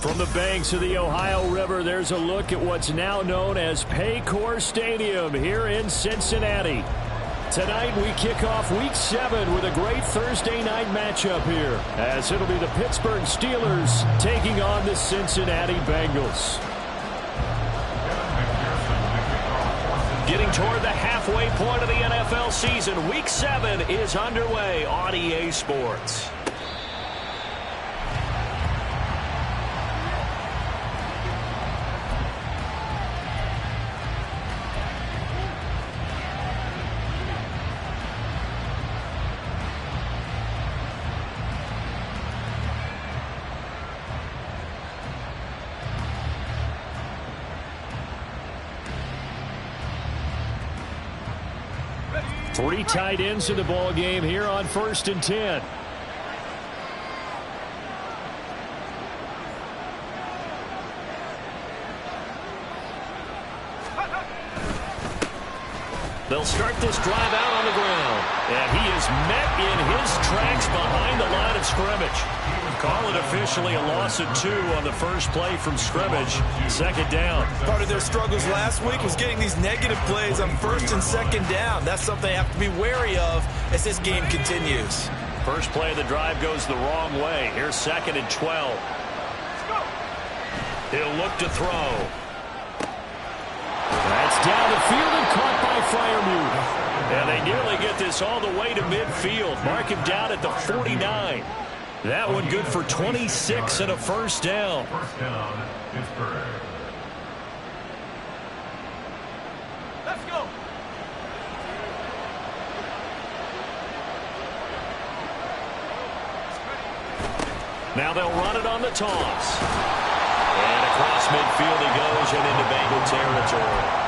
From the banks of the Ohio River, there's a look at what's now known as Paycor Stadium here in Cincinnati. Tonight we kick off Week 7 with a great Thursday night matchup here, as it'll be the Pittsburgh Steelers taking on the Cincinnati Bengals. Getting toward the halfway point of the NFL season, Week 7 is underway on EA Sports. Three tight ends in the ball game here on 1st and 10. They'll start this drive out on the ground. And he is met in his tracks behind the line of scrimmage. Call it officially a loss of 2 on the first play from scrimmage. 2nd down. Part of their struggles last week was getting these negative plays on 1st and 2nd down. That's something they have to be wary of as this game continues. First play of the drive goes the wrong way. Here's 2nd and 12. He'll look to throw. That's down the field and caught by Freiermuth. And they nearly get this all the way to midfield. Mark him down at the 49. That one good for 26 and a first down. First down, Pittsburgh. Let's go. Now they'll run it on the toss. And across midfield he goes and into Bengal territory.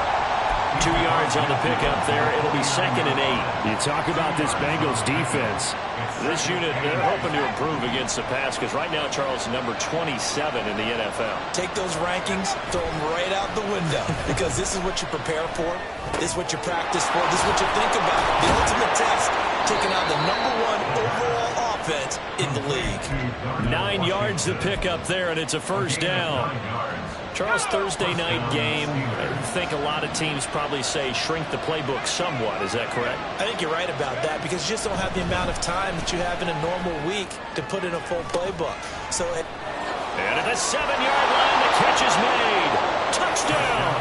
2 yards on the pickup there. It'll be 2nd and 8. You talk about this Bengals defense. This unit, they're hoping to improve against the pass because right now, Charles, number 27 in the NFL. Take those rankings, throw them right out the window because this is what you prepare for. This is what you practice for. This is what you think about. The ultimate test, taking out the #1 overall offense in the league. 9 yards to pick up there, and it's a first down. Charles, Thursday night game, I think a lot of teams probably say shrink the playbook somewhat. Is that correct? I think you're right about that because you just don't have the amount of time that you have in a normal week to put in a full playbook. So, and at the 7-yard line, the catch is made. Touchdown!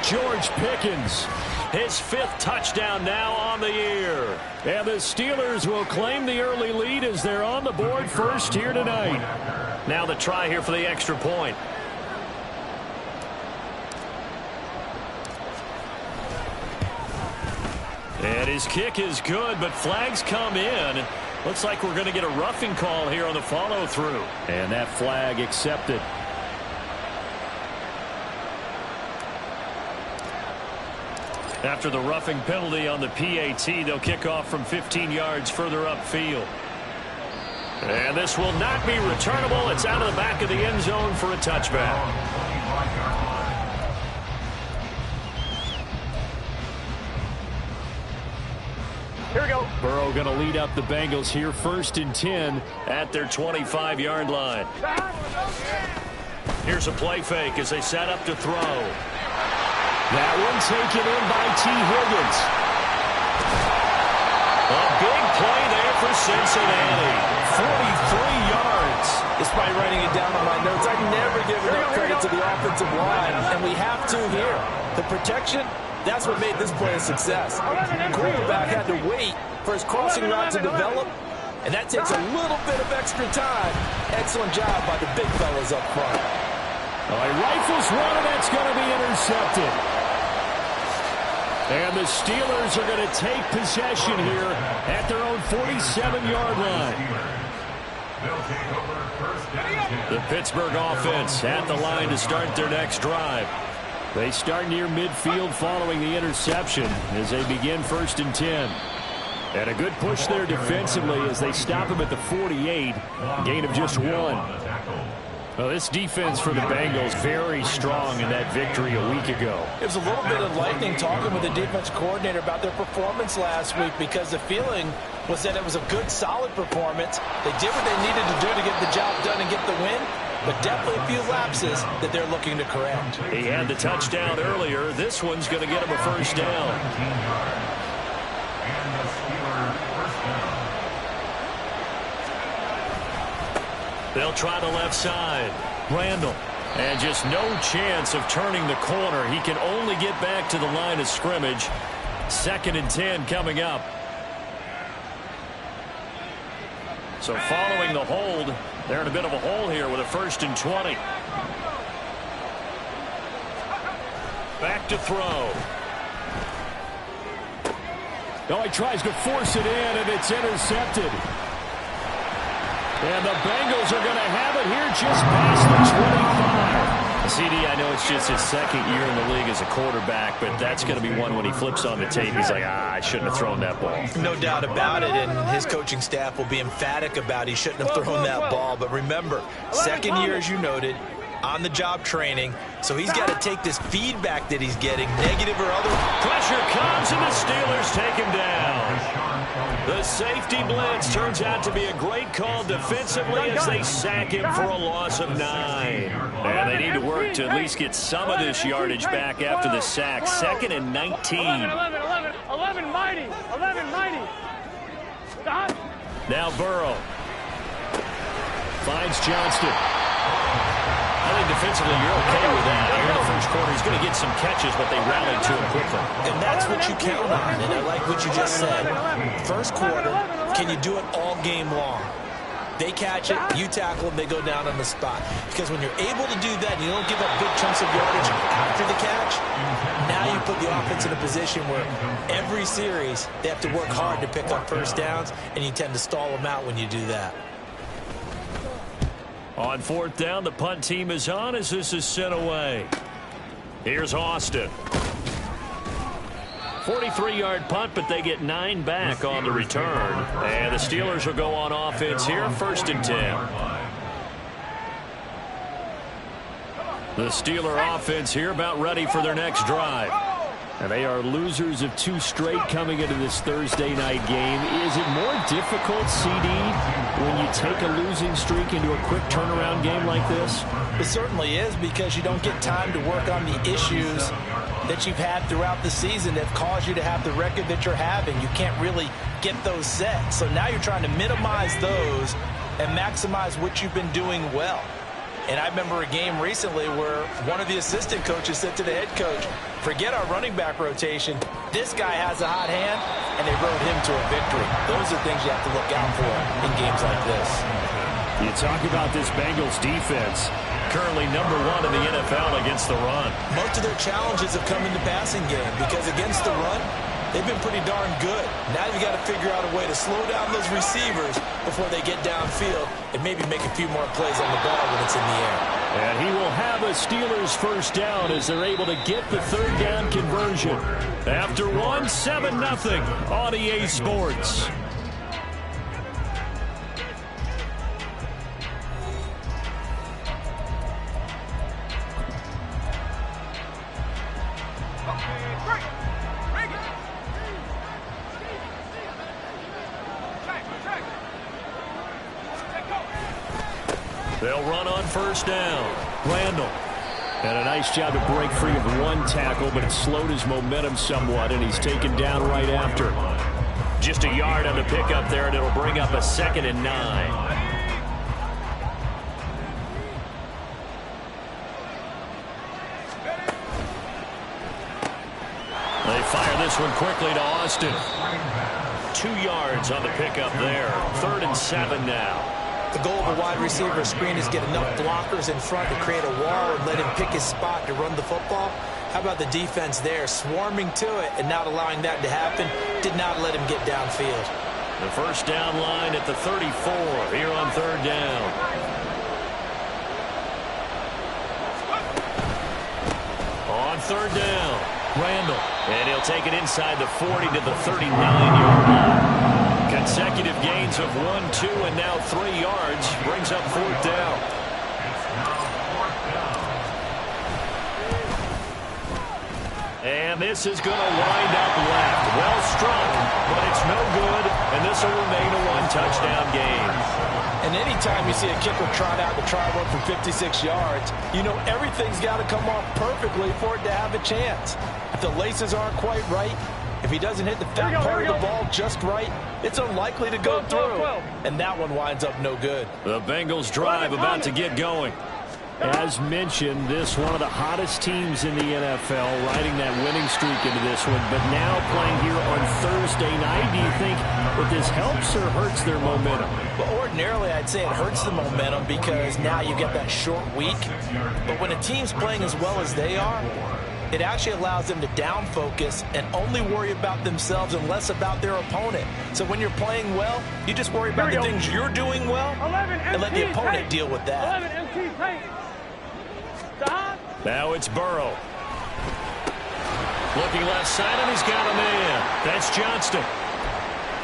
George Pickens, his 5th touchdown now on the year. And the Steelers will claim the early lead as they're on the board first here tonight. Now the try here for the extra point. And his kick is good, but flags come in. Looks like we're going to get a roughing call here on the follow-through. And that flag accepted. After the roughing penalty on the PAT, they'll kick off from 15 yards further upfield. And this will not be returnable. It's out of the back of the end zone for a touchback. Here we go. Burrow going to lead up the Bengals here 1st and 10 at their 25-yard line. Here's a play fake as they set up to throw. That one taken in by T. Higgins. A big play there for Cincinnati. 43 yards. despite writing it down on my notes, I never give enough credit to the offensive line, and we have to here. The protection, that's what made this play a success. The quarterback had to wait for his crossing route to develop, and that takes a little bit of extra time. Excellent job by the big fellas up front. He rifles one, and that's going to be intercepted. And the Steelers are going to take possession here at their own 47-yard line. The Pittsburgh offense at the line to start their next drive. They start near midfield following the interception as they begin 1st and 10. And a good push there defensively as they stop him at the 48. Gain of just 1. Well, this defense for the Bengals very strong in that victory a week ago. It was a little bit of lightning talking with the defense coordinator about their performance last week, because the feeling was that it was a good, solid performance. They did what they needed to do to get the job done and get the win, but definitely a few lapses that they're looking to correct. He had the touchdown earlier. This one's going to get him a first down. They'll try the left side. Randall. And just no chance of turning the corner. He can only get back to the line of scrimmage. 2nd and 10 coming up. So following the hold, they're in a bit of a hole here with a 1st and 20. Back to throw. Oh, he tries to force it in, and it's intercepted. And the Bengals are going to have it here just past the 25. CD, I know it's just his 2nd year in the league as a quarterback, but that's going to be one when he flips on the tape. He's like, I shouldn't have thrown that ball. No doubt about it, and his coaching staff will be emphatic about he shouldn't have thrown that ball. But remember, 2nd year, as you noted, on-the-job training, so he's got to take this feedback that he's getting, negative or other. Pressure comes, and the Steelers take him down. The safety blitz turns out to be a great call defensively as they sack him for a loss of 9. And they need to work to at least get some of this yardage back after the sack. 2nd and 19. 11 mighty. Now Burrow finds Johnston. I think defensively you're okay with that. Here in the first quarter, he's going to get some catches, but they rallied to him quickly. And that's what you count on, and I like what you just said. First quarter, can you do it all game long? They catch it, you tackle them, they go down on the spot. Because when you're able to do that, and you don't give up big chunks of yardage after the catch, now you put the offense in a position where every series they have to work hard to pick up first downs, and you tend to stall them out when you do that. On 4th down, the punt team is on as this is sent away. Here's Austin. 43-yard punt, but they get 9 back on the return. And the Steelers will go on offense here, 1st and 10. The Steeler offense here about ready for their next drive. And they are losers of 2 straight coming into this Thursday night game. Is it more difficult, CD, when you take a losing streak into a quick turnaround game like this? It certainly is, because you don't get time to work on the issues that you've had throughout the season that caused you to have the record that you're having. You can't really get those set. So now you're trying to minimize those and maximize what you've been doing well. And I remember a game recently where one of the assistant coaches said to the head coach, forget our running back rotation. This guy has a hot hand, and they rode him to a victory. Those are things you have to look out for in games like this. You talk about this Bengals defense, currently number 1 in the NFL against the run. Most of their challenges have come in the passing game because against the run, they've been pretty darn good. Now you've got to figure out a way to slow down those receivers before they get downfield and maybe make a few more plays on the ball when it's in the air. And he will have a Steelers first down as they're able to get the 3rd down conversion. After 1, 7-0 on EA Sports. They'll run on 1st down. Randall. And a nice job to break free of 1 tackle, but it slowed his momentum somewhat, and he's taken down right after. Just a yard on the pickup there, and it'll bring up a 2nd and 9. They fire this one quickly to Austin. 2 yards on the pickup there. 3rd and 7 now. The goal of a wide receiver screen is get enough blockers in front to create a wall and let him pick his spot to run the football. How about the defense there, swarming to it and not allowing that to happen? Did not let him get downfield. The first down line at the 34 here on 3rd down. On 3rd down, Randall. And he'll take it inside the 40 to the 39-yard line. Consecutive gains of 1, 2, and now 3 yards brings up 4th down. And this is going to wind up left. Well struck, but it's no good, and this will remain a 1-touchdown game. And anytime you see a kicker trot out to try one for 56 yards, you know everything's got to come off perfectly for it to have a chance. If the laces aren't quite right, if he doesn't hit the fat part of the ball just right, it's unlikely to go through. And that one winds up no good. The Bengals drive about to get going. As mentioned, this one of the hottest teams in the NFL, riding that winning streak into this one, but now playing here on Thursday night. Do you think that this helps or hurts their momentum? Well, ordinarily, I'd say it hurts the momentum because now you get that short week. But when a team's playing as well as they are, it actually allows them to down focus and only worry about themselves and less about their opponent. So when you're playing well, you just worry about the things you're doing well and let the opponent deal with that. 11 MT paint. Stop. Now it's Burrow. Looking left side, and he's got a man. That's Johnston.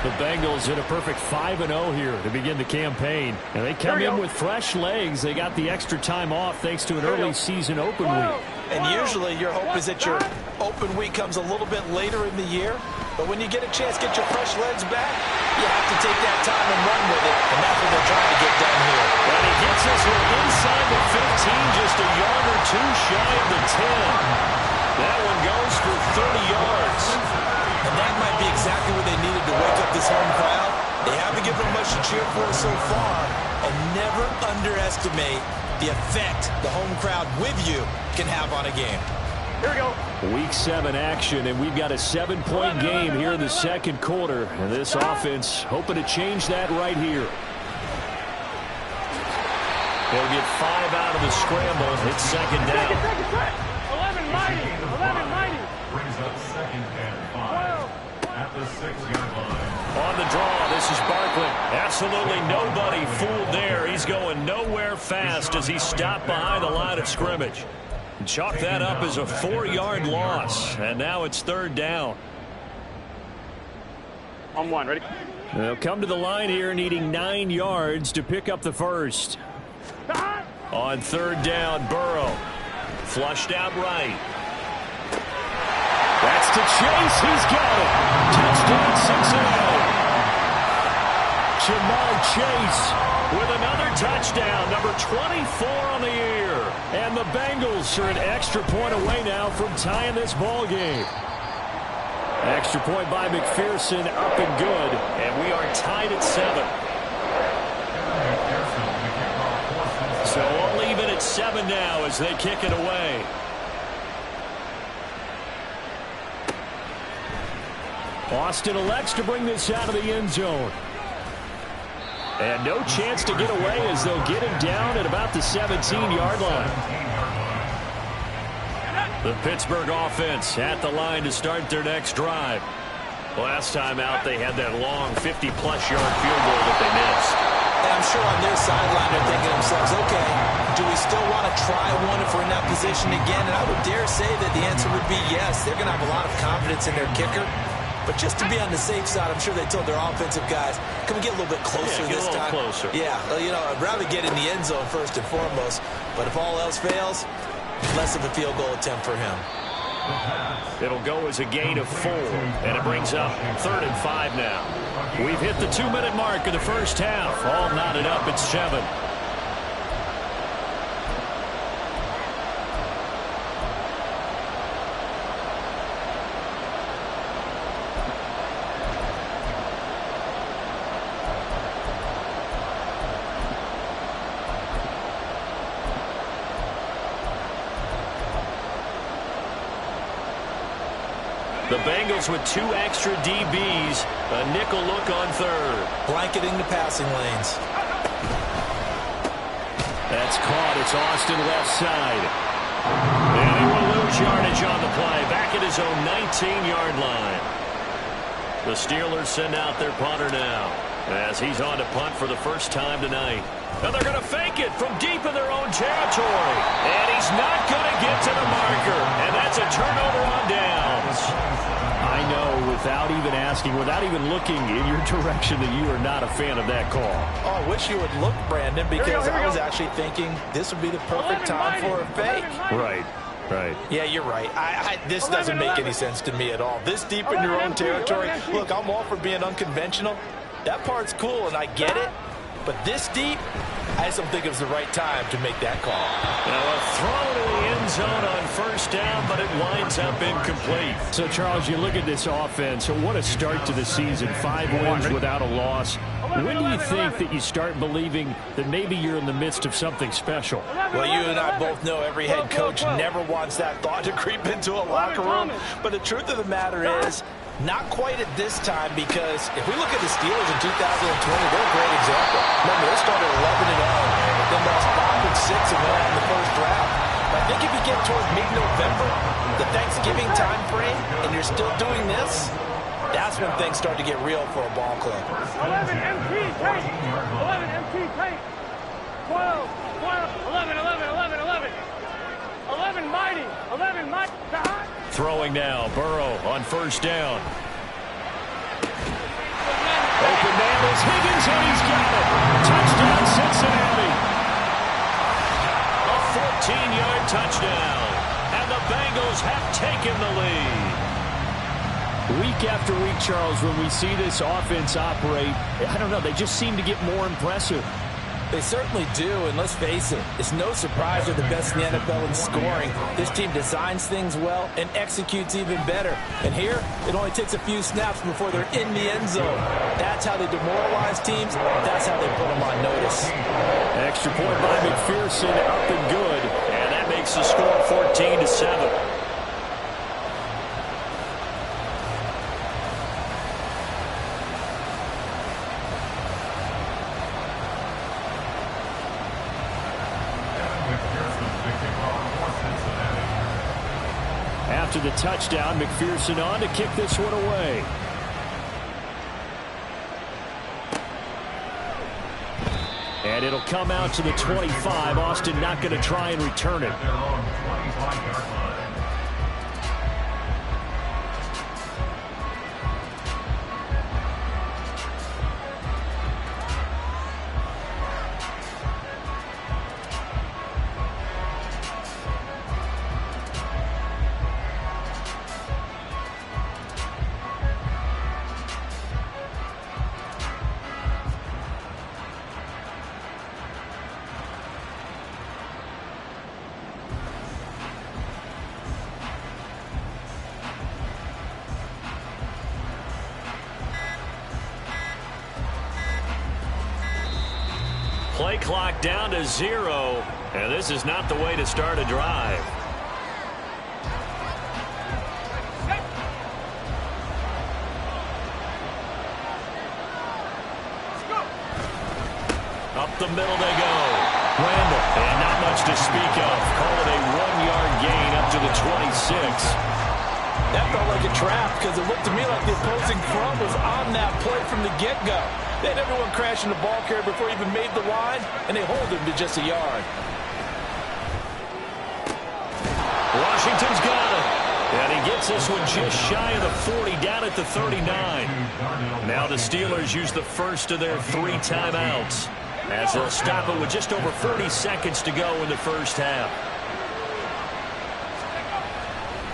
The Bengals in a perfect 5-0 here to begin the campaign. And they come in with fresh legs. They got the extra time off thanks to an early season open week. And usually your hope is that your open week comes a little bit later in the year. But when you get a chance to get your fresh legs back, you have to take that time and run with it. And that's what they're trying to get done here. And he gets us inside the 15, just a yard or two shy of the 10. That one goes for 30 yards. And that might be exactly what they needed to wake up this home crowd. They haven't given them much to cheer for so far. And never underestimate the effect the home crowd with you can have on a game. Here we go. Week 7 action, and we've got a 7-point game here in the second quarter. And this offense hoping to change that right here. They'll get 5 out of the scramble. It's second down. 11 mighty. 11 mighty. Brings up second and 5 at the 6-yard line. On the draw, this is Barkley. Absolutely nobody fooled there. He's going nowhere fast as he stopped behind the line of scrimmage. Chalk that up as a 4-yard loss. And now it's third down. On one, ready? They'll come to the line here needing 9 yards to pick up the first. On third down, Burrow. Flushed out right. That's to Chase. He's got it. Touchdown, Cincinnati. Jamar Chase with another touchdown, number 24 on the year. And the Bengals are an extra point away now from tying this ball game. Extra point by McPherson, up and good. And we are tied at 7. So we'll leave it at 7 now as they kick it away. Austin elects to bring this out of the end zone. And no chance to get away as they'll get him down at about the 17-yard line. The Pittsburgh offense at the line to start their next drive. Last time out, they had that long 50-plus yard field goal that they missed. And I'm sure on their sideline they're thinking to themselves, okay, do we still want to try one if we're in that position again? And I would dare say that the answer would be yes. They're going to have a lot of confidence in their kicker. But just to be on the safe side, I'm sure they told their offensive guys, can we get a little bit closer this time? Closer. Yeah, well, you know, I'd rather get in the end zone first and foremost. But if all else fails, less of a field goal attempt for him. It'll go as a gain of 4, and it brings up 3rd and 5 now. We've hit the 2-minute mark of the first half. All knotted up at 7. The Bengals with 2 extra DBs. A nickel look on 3rd. Blanketing the passing lanes. That's caught. It's Austin left side. And he will lose yardage on the play. Back at his own 19-yard line. The Steelers send out their punter now as he's on to punt for the first time tonight. And they're going to fake it from deep in their own territory. And he's not going to get to the marker. And that's a turnover on downs. I know, without even asking, without even looking in your direction, that you are not a fan of that call. Oh, I wish you would look, Brandon, because I was actually thinking this would be the perfect time for a fake. Right. Right. Yeah, you're right. This doesn't make any sense to me at all. This deep in your own territory. Look, I'm all for being unconventional. That part's cool, and I get it. But this deep, I just don't think it was the right time to make that call. Now a throw to the end zone on first down, but it winds up incomplete. So, Charles, you look at this offense, what a start to the season. 5 wins without a loss. When do you think that you start believing that maybe you're in the midst of something special? Well, you and I both know every head coach never wants that thought to creep into a locker room. But the truth of the matter is, not quite at this time, because if we look at the Steelers in 2020, they're a great example. Remember, they started 11-0, then lost 5-6 and went out in the first round. But I think if you get toward mid-November, the Thanksgiving time frame, and you're still doing this, that's when things start to get real for a ball club. 11 MT tape. 11 MT tape. 12, 11, 11, 11, 11. 11 mighty. 11 mighty. Throwing now, Burrow on first down. Open man is Higgins, and he's got it. Touchdown, Cincinnati. A 14-yard touchdown, and the Bengals have taken the lead. Week after week, Charles, when we see this offense operate, I don't know, they just seem to get more impressive. They certainly do, and let's face it, it's no surprise they're the best in the NFL in scoring. This team designs things well and executes even better. And here, it only takes a few snaps before they're in the end zone. That's how they demoralize teams. That's how they put them on notice. Extra point by McPherson, up and good, and that makes the score 14-7. After the touchdown, McPherson on to kick this one away. And it'll come out to the 25. Austin not going to try and return it. Play clock down to 0, and this is not the way to start a drive. Up the middle they go. Randall, and not much to speak of. Call it a 1-yard gain up to the 26. That felt like a trap because it looked to me like the opposing front was on that play from the get-go. They had everyone crashing the ball carrier before he even made the line, and they hold him to just a yard. Washington's got it. And he gets this one just shy of the 40, down at the 39. Now the Steelers use the first of their 3 timeouts, as they'll stop it with just over 40 seconds to go in the first half.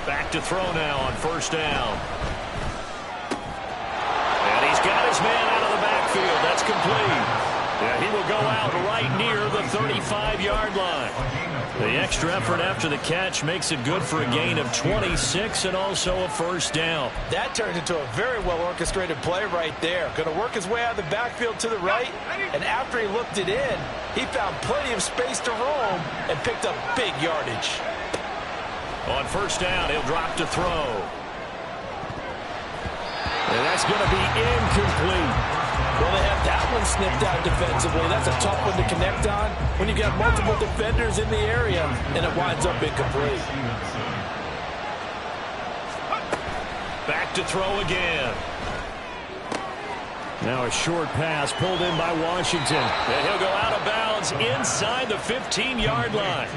Back to throw now on first down. And he's got his man out of the backfield. That's complete. Yeah, he will go out right near the 35-yard line. The extra effort after the catch makes it good for a gain of 26 and also a first down. That turned into a very well-orchestrated play right there. Going to work his way out of the backfield to the right, and after he looked it in, he found plenty of space to roam and picked up big yardage. On first down, he'll drop to throw. And that's going to be incomplete. Well, they have that one snipped out defensively. That's a tough one to connect on when you've got multiple defenders in the area, and it winds up incomplete. Back to throw again. Now a short pass pulled in by Washington. And he'll go out of bounds inside the 15-yard line.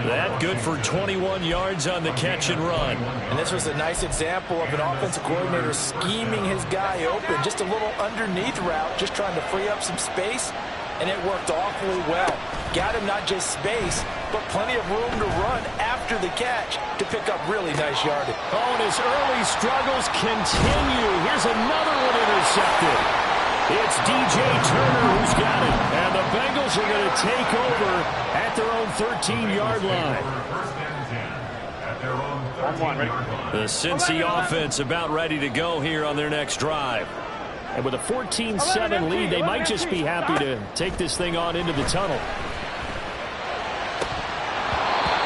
That good for 21 yards on the catch and run. And this was a nice example of an offensive coordinator scheming his guy open. Just a little underneath route, just trying to free up some space, and it worked awfully well. Got him not just space, but plenty of room to run after the catch to pick up really nice yardage. Oh, and his early struggles continue. Here's another one intercepted. It's DJ Turner who's got it. And the Bengals are going to take over at their own 13-yard line. The Cincy offense about ready to go here on their next drive. And with a 14-7 lead, they might just be happy to take this thing on into the tunnel.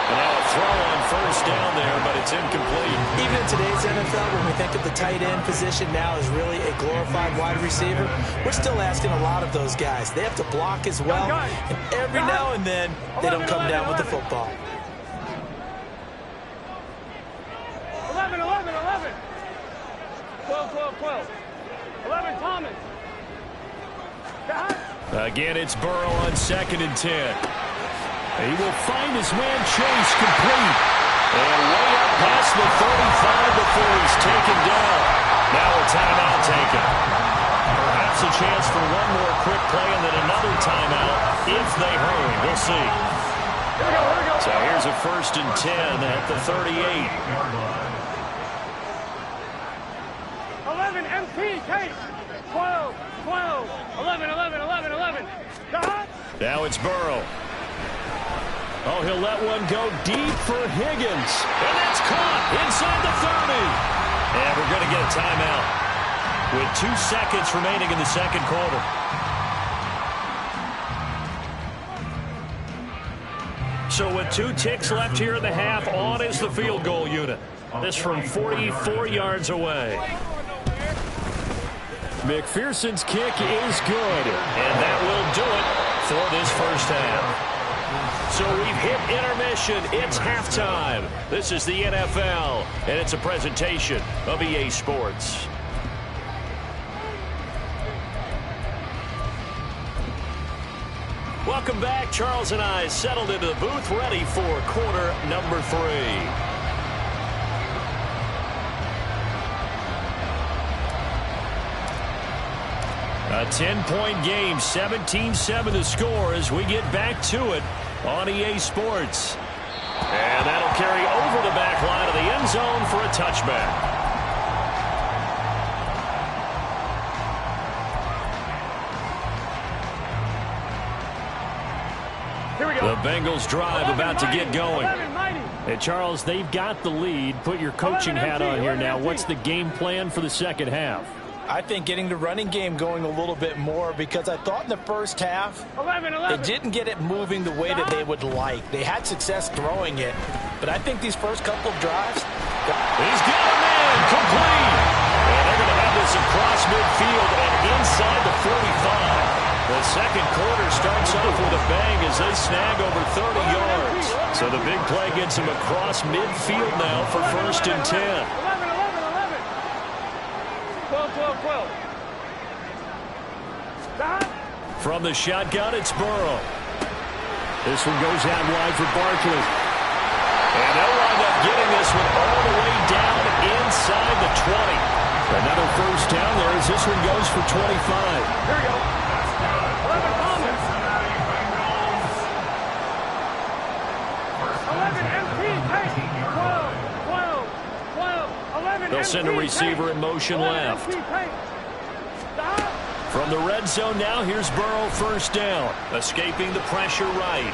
And now a throw on first down there, but it's incomplete. Even in today's NFL, when we think of the tight end position now as really a glorified wide receiver, we're still asking a lot of those guys. They have to block as well, and every now and then, they don't come down with the football. 11, 11, 11. 12, 12, 12. 11, Thomas. Again, it's Burrow on 2nd and 10. He will find his man Chase complete. And way up past the 35 before he's taken down. Now a timeout taken. Perhaps a chance for one more quick play and then another timeout if they hurry. We'll see. Here we go. So here's a 1st and 10 at the 38. 11, MP, Kate. 12, 12, 11, 11, 11, 11. Now it's Burrow. Oh, he'll let one go deep for Higgins. And that's caught inside the 30. And we're going to get a timeout with 2 seconds remaining in the second quarter. So with 2 ticks left here in the half, on is the field goal unit. This from 44 yards away. McPherson's kick is good, and that will do it for this first half. So we've hit intermission. It's halftime. This is the NFL, and it's a presentation of EA Sports. Welcome back. Charles and I settled into the booth, ready for quarter number 3. A 10-point game, 17-7 the score as we get back to it on EA Sports. And that'll carry over the back line of the end zone for a touchback. Here we go. The Bengals drive about to get going. Hey, Charles, they've got the lead. Put your coaching hat on here now. What's the game plan for the second half? I think getting the running game going a little bit more, because I thought in the first half it didn't get it moving the way that they would like. They had success throwing it, but I think these first couple of drives. He's got a man complete. And they're going to have this across midfield and inside the 45. The second quarter starts off with a bang as they snag over 30 yards. So the big play gets them across midfield now for 1st and 10. 12, 12. From the shotgun, it's Burrow. This one goes out wide for Barkley. And they'll wind up getting this one all the way down inside the 20. Another first down there as this one goes for 25. Here we go. 11, Thomas. 11, MP, Kate. 12, 12, 12, 11, They'll send a receiver in motion left. From the red zone now, here's Burrow, first down. Escaping the pressure right.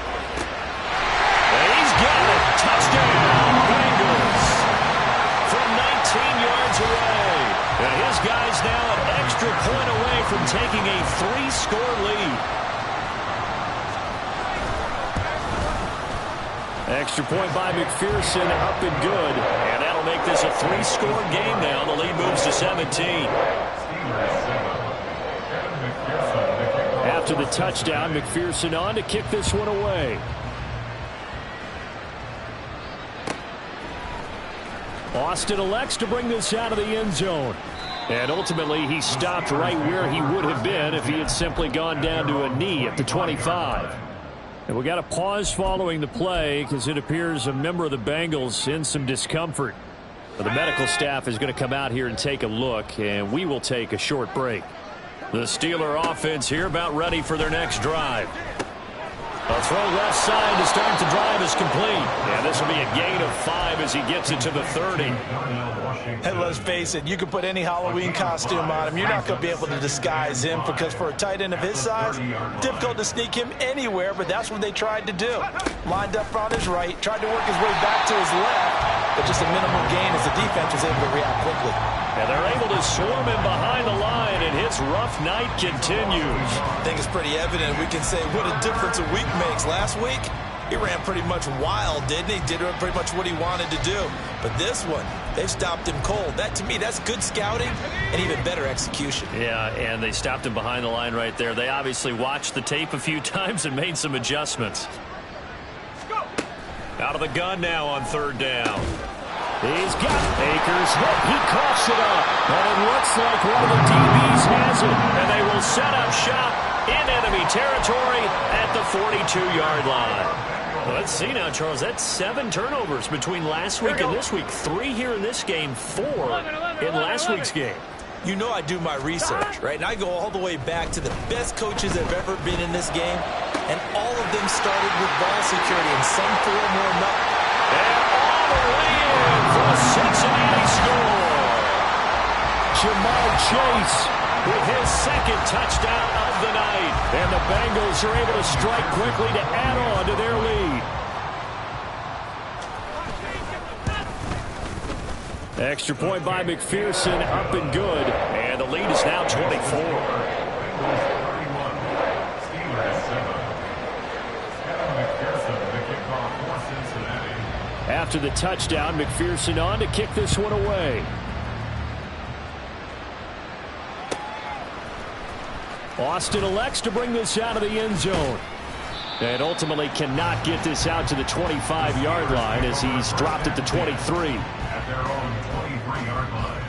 And he's got it. Touchdown, Bengals. From 19 yards away. And his guy's now an extra point away from taking a 3-score lead. Extra point by McPherson, up and good. And that'll make this a 3-score game now. The lead moves to 17. After the touchdown, McPherson on to kick this one away. Austin elects to bring this out of the end zone. And ultimately, he stopped right where he would have been if he had simply gone down to a knee at the 25. And we got a pause following the play because it appears a member of the Bengals in some discomfort. The medical staff is going to come out here and take a look, and we will take a short break. The Steeler offense here about ready for their next drive. A throw left side to start the drive is complete. And this will be a gain of 5 as he gets it to the 30. And let's face it, you can put any Halloween costume on him. You're not going to be able to disguise him because for a tight end of his size, difficult to sneak him anywhere, but that's what they tried to do. Lined up on his right, tried to work his way back to his left, but just a minimal gain as the defense was able to react quickly. And they're able to swarm him behind the line, and his rough night continues. I think it's pretty evident. We can say what a difference a week makes. Last week, he ran pretty much wild, didn't he? Did pretty much what he wanted to do. But this one, they stopped him cold. That, to me, that's good scouting and even better execution. Yeah, and they stopped him behind the line right there. They obviously watched the tape a few times and made some adjustments. Out of the gun now on 3rd down. He's got Akers hit. He coughs it up. And it looks like one of the DBs has it. And they will set up shop in enemy territory at the 42-yard line. Well, let's see now, Charles. That's 7 turnovers between last week and this week. 3 here in this game, 4 in last week's game. You know I do my research, right? And I go all the way back to the best coaches that have ever been in this game. And all of them started with ball security in some form or another. And all the way in for a Cincinnati score. Jamar Chase with his 2nd touchdown of the night. And the Bengals are able to strike quickly to add on to their lead. Extra point by McPherson, up and good. And the lead is now 24. After the touchdown, McPherson on to kick this one away. Austin elects to bring this out of the end zone. And ultimately cannot get this out to the 25-yard line as he's dropped at the 23. At their own 23-yard line.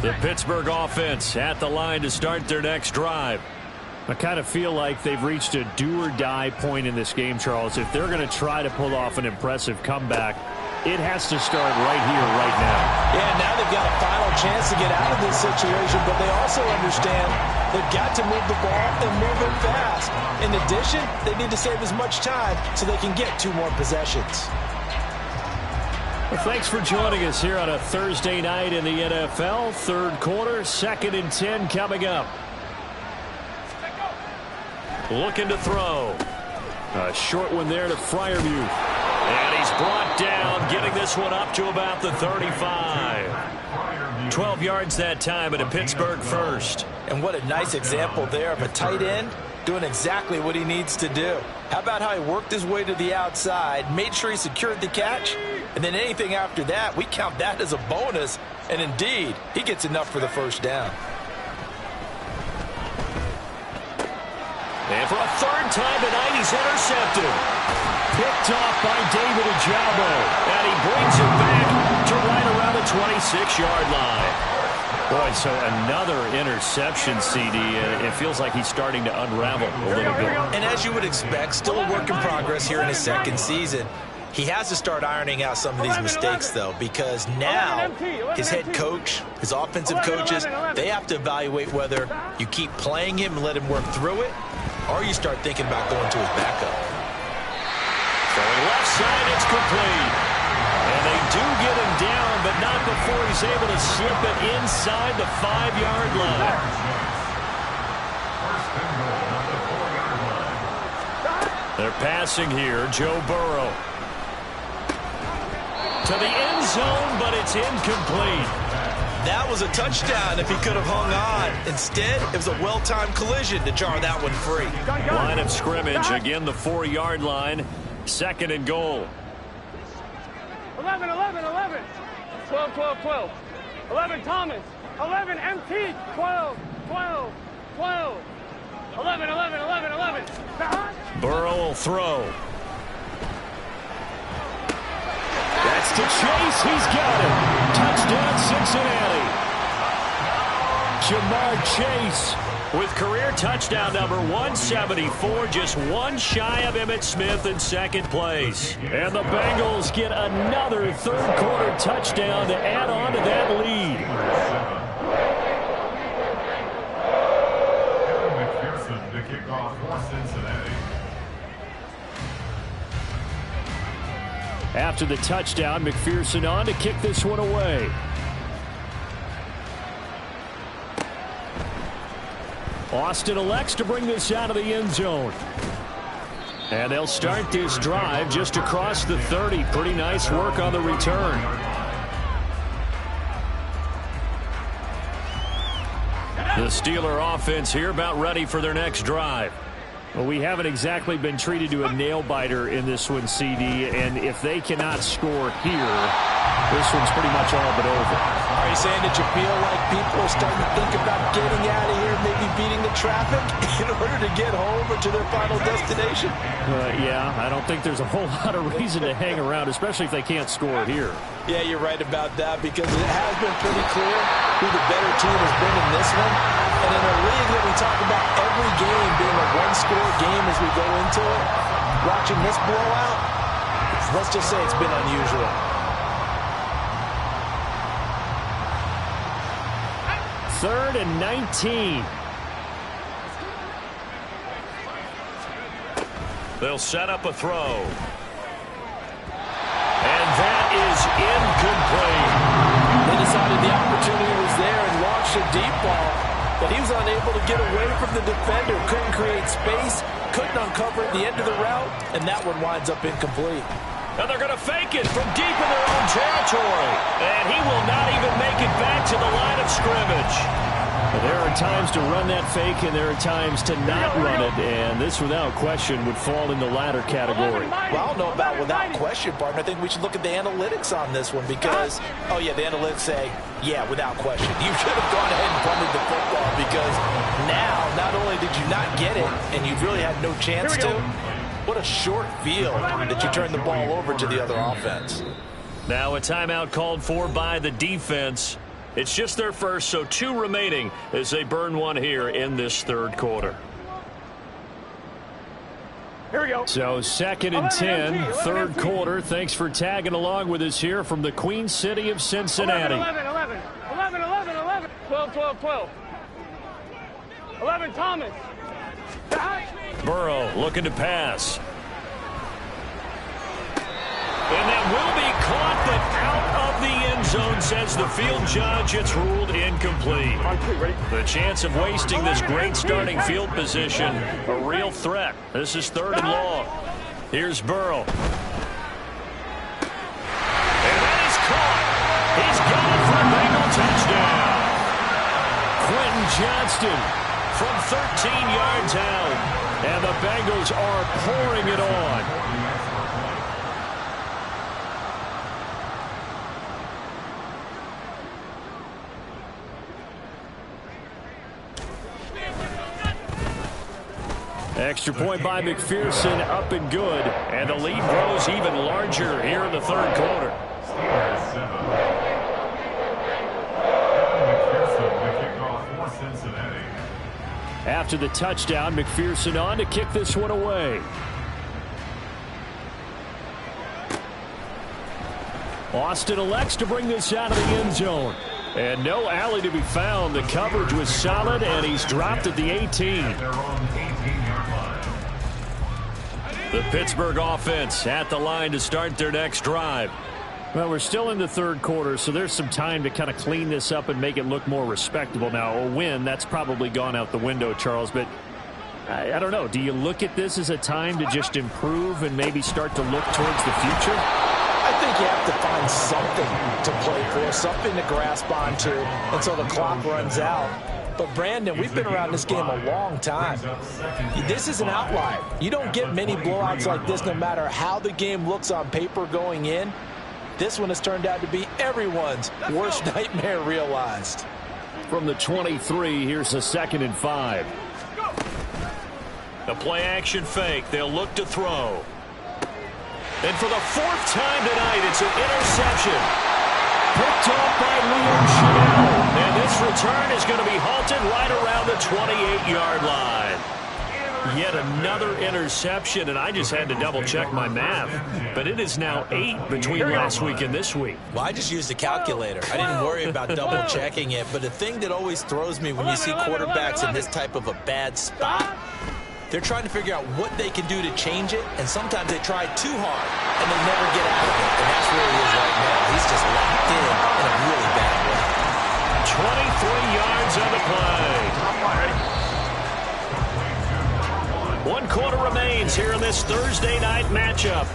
The Pittsburgh offense at the line to start their next drive. I kind of feel like they've reached a do-or-die point in this game, Charles. If they're going to try to pull off an impressive comeback, it has to start right here, right now. Yeah, now they've got a final chance to get out of this situation, but they also understand they've got to move the ball and move it fast. In addition, they need to save as much time so they can get 2 more possessions. Well, thanks for joining us here on a Thursday night in the NFL. 3rd quarter, 2nd and 10 coming up. Looking to throw. A short one there to Freiermuth. And he's brought down, getting this one up to about the 35. 12 yards that time and a Pittsburgh first. And what a nice example there of a tight end doing exactly what he needs to do. How about how he worked his way to the outside, made sure he secured the catch, and then anything after that, we count that as a bonus. And indeed, he gets enough for the 1st down. And for a 3rd time tonight, he's intercepted. Picked off by David Ojabo. And he brings it back to right around the 26-yard line. Boy, so another interception, CD. It feels like he's starting to unravel a little bit. And as you would expect, still a work in progress here in his 2nd season. He has to start ironing out some of these mistakes, though, because now his head coach, his offensive coaches, they have to evaluate whether you keep playing him and let him work through it, or you start thinking about going to his backup. Throwing left side, it's complete. And they do get him down, but not before he's able to slip it inside the 5-yard line. They're passing here, Joe Burrow. To the end zone, but it's incomplete. That was a touchdown if he could have hung on. Instead, it was a well-timed collision to jar that one free. Line of scrimmage, again the 4-yard line. 2nd and goal. 11, 11, 11. 12, 12, 12. 11, Thomas. 11, MT. 12, 12, 12. 11, 11, 11, 11. Burrow will throw. That's to Chase. He's got it. Touchdown, Cincinnati. Jamar Chase with career touchdown number 174, just one shy of Emmitt Smith in 2nd place. And the Bengals get another 3rd quarter touchdown to add on to that lead. McPherson to kick off for Cincinnati. After the touchdown, McPherson on to kick this one away. Austin elects to bring this out of the end zone. And they'll start this drive just across the 30. Pretty nice work on the return. The Steeler offense here about ready for their next drive. Well, we haven't exactly been treated to a nail-biter in this one, CD, and if they cannot score here, this one's pretty much all but over. Are you saying that you feel like people are starting to think about getting out of here, maybe beating the traffic in order to get home or to their final destination? Yeah, I don't think there's a whole lot of reason to hang around, especially if they can't score here. Yeah, you're right about that because it has been pretty clear who the better team has been in this one. And in a league that we talk about every game being a one-score game as we go into it, watching this blowout, let's just say it's been unusual. Third and 19. They'll set up a throw. And that is incomplete. They decided the opportunity was there and launched a deep ball, but he was unable to get away from the defender, couldn't create space, couldn't uncover at the end of the route, and that one winds up incomplete. And they're going to fake it from deep in their own territory. And he will not even make it back to the line of scrimmage. There are times to run that fake, and there are times to not run it, and this, without question, would fall in the latter category. Well, I don't know about without question, partner. I think we should look at the analytics on this one because, oh, yeah, the analytics say, yeah, without question. You should have gone ahead and punted the football because now, not only did you not get it, and you really had no chance to, what a short field that you turned the ball over to the other offense. Now a timeout called for by the defense. It's just their first, so 2 remaining as they burn one here in this third quarter. Here we go. So 2nd and 10, third quarter. Thanks for tagging along with us here from the Queen City of Cincinnati. 11, 11, 11, 11, 11, 12, 12, 12. 11, Thomas. Burrow looking to pass. And that will be caught, but out of the end zone, says the field judge. It's ruled incomplete. The chance of wasting this great starting field position, a real threat. This is 3rd and long. Here's Burrow. And that is caught. He's got it for a Bengal touchdown. Quentin Johnston from 13 yards out. And the Bengals are pouring it on. Extra point by McPherson, up and good. And the lead grows even larger here in the third quarter. After the touchdown, McPherson on to kick this one away. Austin elects to bring this out of the end zone. And no alley to be found. The coverage was solid, and he's dropped at the 18. The Pittsburgh offense at the line to start their next drive. Well, we're still in the third quarter, so there's some time to kind of clean this up and make it look more respectable. Now, a win, that's probably gone out the window, Charles, but I don't know. Do you look at this as a time to just improve and maybe start to look towards the future? I think you have to find something to play for, something to grasp onto until the clock runs out. But, Brandon, we've been around this game a long time. This is an outlier. You don't get many blowouts like this no matter how the game looks on paper going in. This one has turned out to be everyone's worst nightmare realized. From the 23, here's a 2nd and 5. The play action fake. They'll look to throw. And for the 4th time tonight, it's an interception. Picked off by Liam Chanel. And this return is going to be halted right around the 28-yard line. Yet another interception, and I just had to double-check my math. But it is now 8 between last week and this week. Well, I just used the calculator. I didn't worry about double-checking it. But the thing that always throws me when you see quarterbacks in this type of a bad spot, They're trying to figure out what they can do to change it, and sometimes they try too hard, and they never get out of it. And that's where he is right now. He's just locked in a really bad way. 23 yards on the play. 1 quarter remains here in this Thursday night matchup.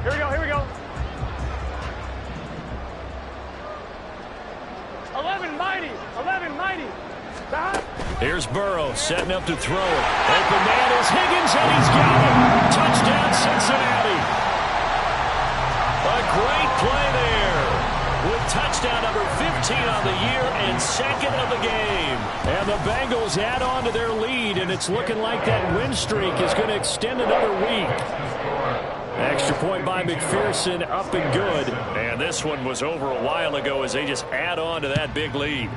Here we go. 11 mighty. Here's Burrow setting up to throw it. Open man is Higgins, and he's got it. Touchdown, Cincinnati. A great play there. With touchdown number 15 on the year and second of the game. And the Bengals add on to their lead, and it's looking like that win streak is going to extend another week. Extra point by McPherson, up and good. And this one was over a while ago as they just add on to that big lead.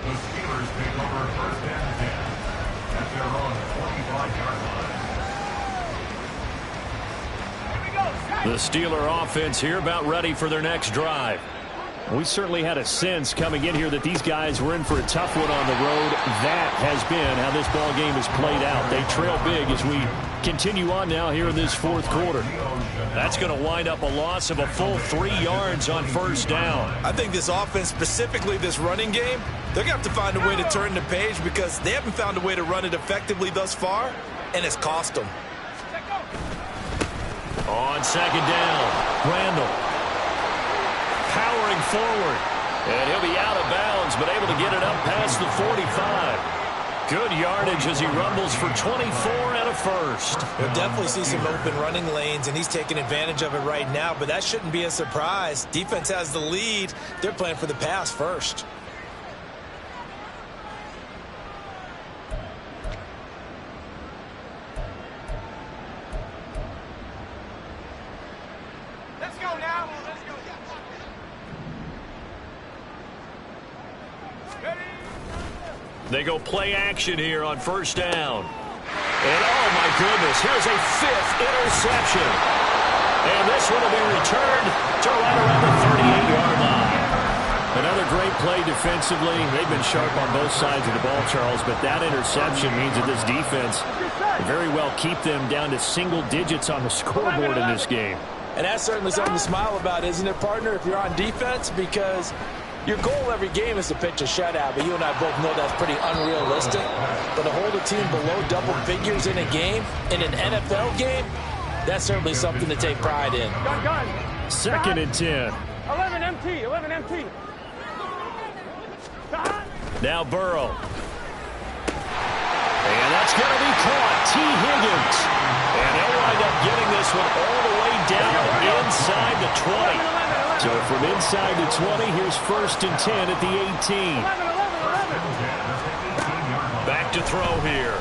The Steelers take over first and 10 at their own 25-yard line. The Steeler offense here about ready for their next drive. We certainly had a sense coming in here that these guys were in for a tough one on the road. That has been how this ball game has played out. They trail big as we continue on now here in this fourth quarter. That's going to wind up a loss of a full 3 yards on first down. I think this offense, specifically this running game, they're going to have to find a way to turn the page because they haven't found a way to run it effectively thus far, and it's cost them. On second down, Randall powering forward, and he'll be out of bounds, but able to get it up past the 45. Good yardage as he rumbles for 24 and a first. We'll definitely see some open running lanes, and he's taking advantage of it right now, but that shouldn't be a surprise. Defense has the lead. They're playing for the pass first. Let's go now. Let's go. They go play action here on first down. And oh my goodness, here's a 5th interception. And this one will be returned to right around the 38-yard line. Another great play defensively. They've been sharp on both sides of the ball, Charles, but that interception means that this defense very well keep them down to single digits on the scoreboard in this game. And that's certainly something to smile about, isn't it, partner, if you're on defense? Because your goal every game is to pitch a shutout, but you and I both know that's pretty unrealistic. But to hold a team below double figures in a game, in an NFL game, that's certainly something to take pride in. Gun. Second and 10. 11 MT. Now Burrow. And that's going to be caught. T. Higgins. And they'll wind up getting this one all the way down inside the 20. So from inside the 20, here's first and 10 at the 18. Back to throw here.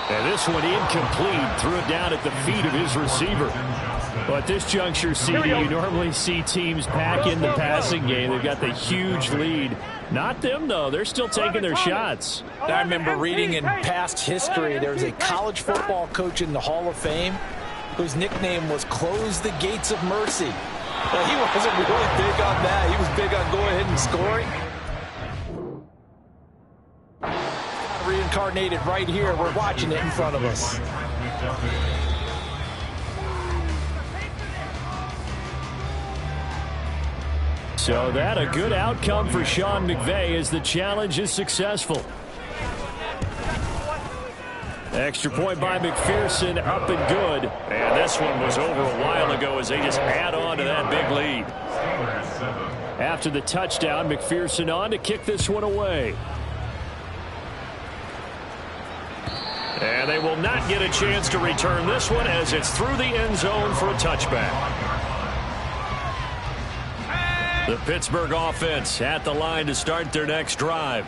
And this one incomplete. Threw it down at the feet of his receiver. Well, at this juncture, CD, you normally see teams pack in the passing game. They've got the huge lead. Not them, though. They're still taking their shots. I remember reading in past history, there was a college football coach in the Hall of Fame whose nickname was Close the Gates of Mercy. Well, he wasn't really big on that. He was big on going ahead and scoring. Reincarnated right here. We're watching it in front of us. So that a good outcome for Sean McVay as the challenge is successful. Extra point by McPherson, up and good. And this one was over a while ago as they just add on to that big lead. After the touchdown, McPherson on to kick this one away. And they will not get a chance to return this one as it's through the end zone for a touchback. The Pittsburgh offense at the line to start their next drive.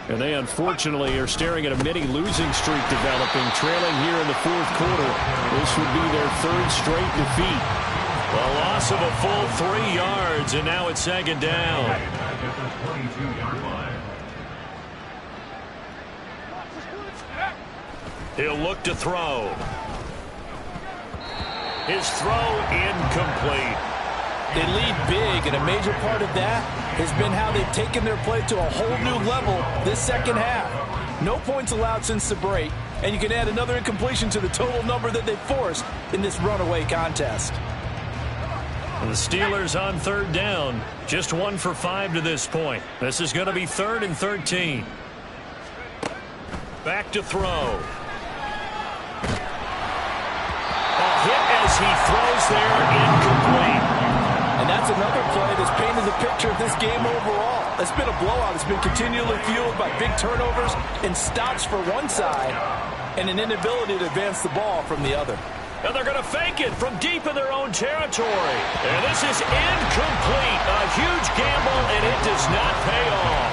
And they unfortunately are staring at a mini losing streak developing, trailing here in the fourth quarter. This would be their 3rd straight defeat. A loss of a full 3 yards, and now it's second down. Back at the 22-yard line. He'll look to throw. His throw incomplete. They lead big, and a major part of that has been how they've taken their play to a whole new level this second half. No points allowed since the break, and you can add another incompletion to the total number that they've forced in this runaway contest. The Steelers on third down. Just 1 for 5 to this point. This is going to be 3rd and 13. Back to throw. A hit as he throws there, incomplete. And that's another play that's painted the picture of this game overall. It's been a blowout. It's been continually fueled by big turnovers and stops for one side and an inability to advance the ball from the other. And they're going to fake it from deep in their own territory. And this is incomplete. A huge gamble, and it does not pay off.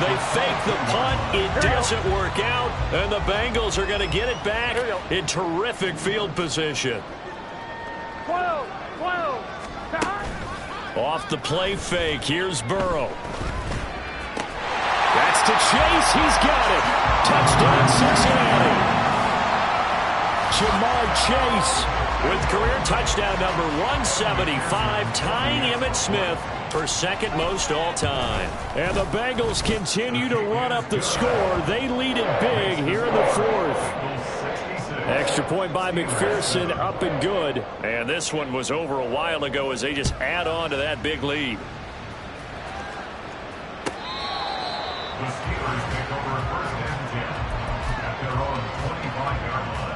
They fake the punt. It doesn't work out. And the Bengals are going to get it back in terrific field position. 12, 12. Off the play fake. Here's Burrow. That's to Chase. He's got it. Touchdown, Cincinnati. Jamar Chase with career touchdown number 175, tying Emmitt Smith for second most all time. And the Bengals continue to run up the score. They lead it big here in the 4th. Extra point by McPherson, up and good. And this one was over a while ago as they just add on to that big lead. The Steelers take over 1st and 10 at their own 25-yard line.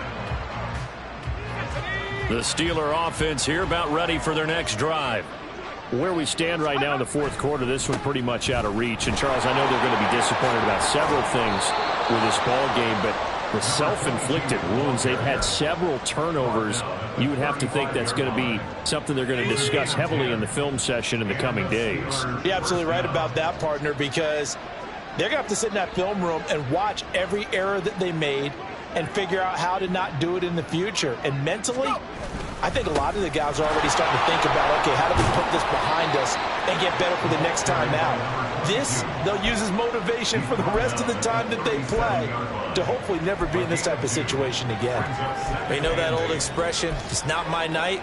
The Steeler offense here about ready for their next drive. Where we stand right now in the 4th quarter, this one pretty much out of reach. And, Charles, I know they're going to be disappointed about several things with this ball game, but the self-inflicted wounds, they've had several turnovers. You would have to think that's going to be something they're going to discuss heavily in the film session in the coming days. You're absolutely right about that, partner, because they're going to have to sit in that film room and watch every error that they made and figure out how to not do it in the future. And mentally, I think a lot of the guys are already starting to think about, okay, how do we put this behind us and get better for the next time out? This, they'll use as motivation for the rest of the time that they play to hopefully never be in this type of situation again. You know that old expression, it's not my night?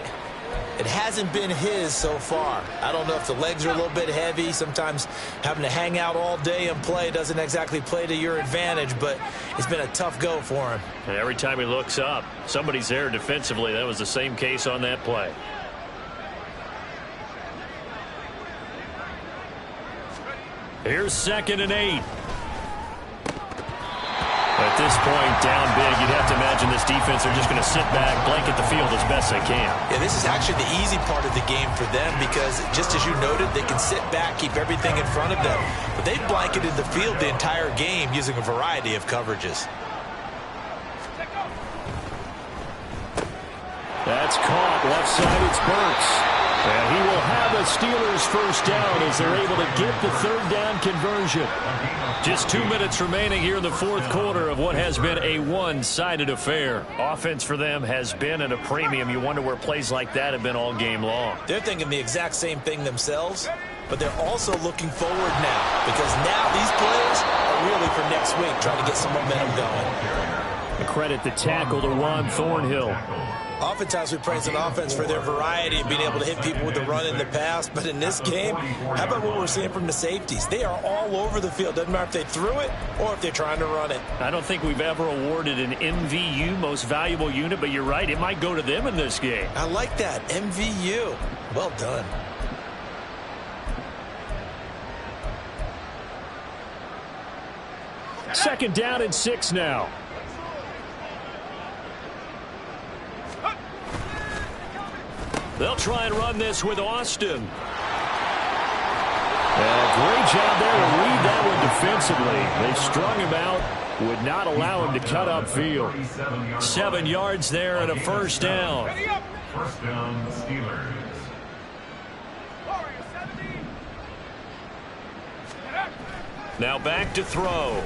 It hasn't been his so far. I don't know if the legs are a little bit heavy. Sometimes having to hang out all day and play doesn't exactly play to your advantage, but it's been a tough go for him. And every time he looks up, somebody's there defensively. That was the same case on that play. Here's 2nd and 8. At this point, down big, you'd have to imagine this defense are just going to sit back, blanket the field as best they can. Yeah, this is actually the easy part of the game for them because, just as you noted, they can sit back, keep everything in front of them. But they've blanketed the field the entire game using a variety of coverages. That's caught. Left side, it's Burks. And he will have a Steelers first down as they're able to get the 3rd down conversion. Just 2 minutes remaining here in the 4th quarter of what has been a one-sided affair. Offense for them has been at a premium. You wonder where plays like that have been all game long. They're thinking the exact same thing themselves, but they're also looking forward now because now these plays are really for next week, trying to get some momentum going. A credit the tackle to Ron Thornhill. Oftentimes we praise an offense for their variety and being able to hit people with the run in the pass. But in this game, how about what we're seeing from the safeties? They are all over the field. Doesn't matter if they threw it or if they're trying to run it. I don't think we've ever awarded an MVU, most valuable unit, but you're right. It might go to them in this game. I like that. MVU. Well done. Second down and 6 now. They'll try and run this with Austin. And a great job there to read that one defensively. They strung him out, would not allow him to cut upfield. 7 yards there and a first down. First down, Steelers. Now back to throw.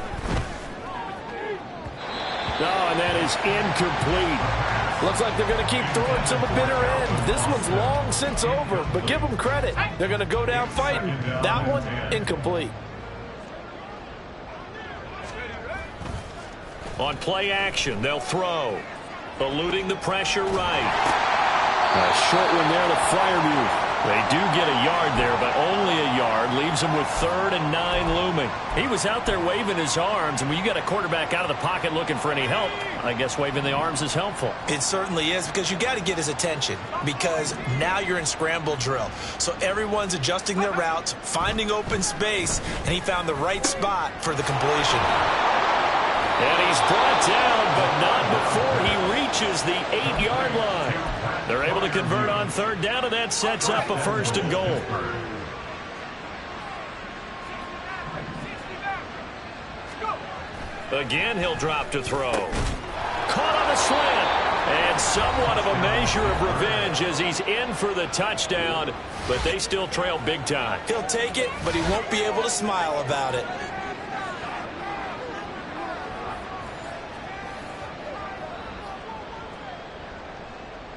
Oh, and that is incomplete. Looks like they're going to keep throwing to the bitter end. This one's long since over, but give them credit. They're going to go down fighting. That one, incomplete. On play action, they'll throw. Eluding the pressure right. A short one there to Freiermuth. They do get a yard there, but only a yard. Leaves them with 3rd and 9 looming. He was out there waving his arms, and when you got a quarterback out of the pocket looking for any help, I guess waving the arms is helpful. It certainly is, because you got to get his attention, because now you're in scramble drill. So everyone's adjusting their routes, finding open space, and he found the right spot for the completion. And he's brought down, but not before he reaches the 8-yard line. They're able to convert on 3rd down, and that sets up a 1st and goal. Again, he'll drop to throw. Caught on a slant. And somewhat of a measure of revenge as he's in for the touchdown, but they still trail big time. He'll take it, but he won't be able to smile about it.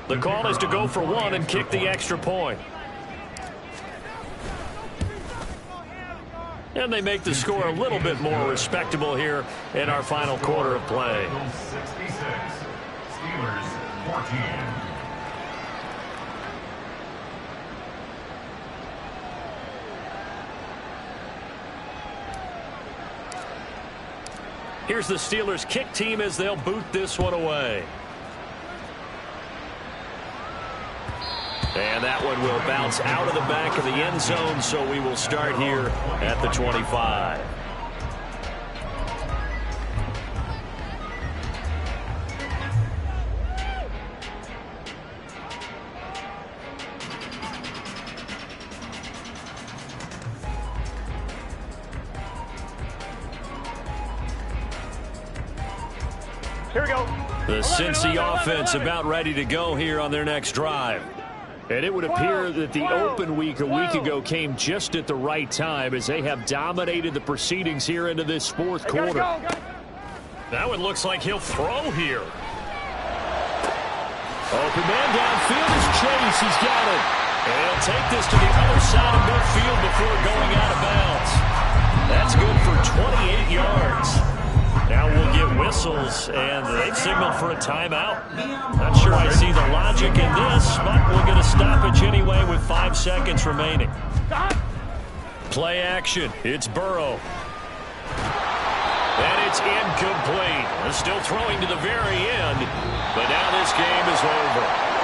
The call is to go for 1 and kick the extra point. And they make the score a little bit more respectable here in our final quarter of play. 66, Steelers 14. Here's the Steelers kick team as they'll boot this one away. And that one will bounce out of the back of the end zone, so we will start here at the 25. Here we go. The Cincy offense about ready to go here on their next drive. And it would appear that the open week a week ago came just at the right time as they have dominated the proceedings here into this 4th quarter. That one looks like he'll throw here. Open man downfield is Chase. He's got it. And he'll take this to the other side of midfield before going out of bounds. That's good for 28 yards. Now we'll get whistles, and they've signaled for a timeout. Not sure I see the logic in this, but we'll get a stoppage anyway with 5 seconds remaining. Play action. It's Burrow. And it's incomplete. They're still throwing to the very end, but now this game is over.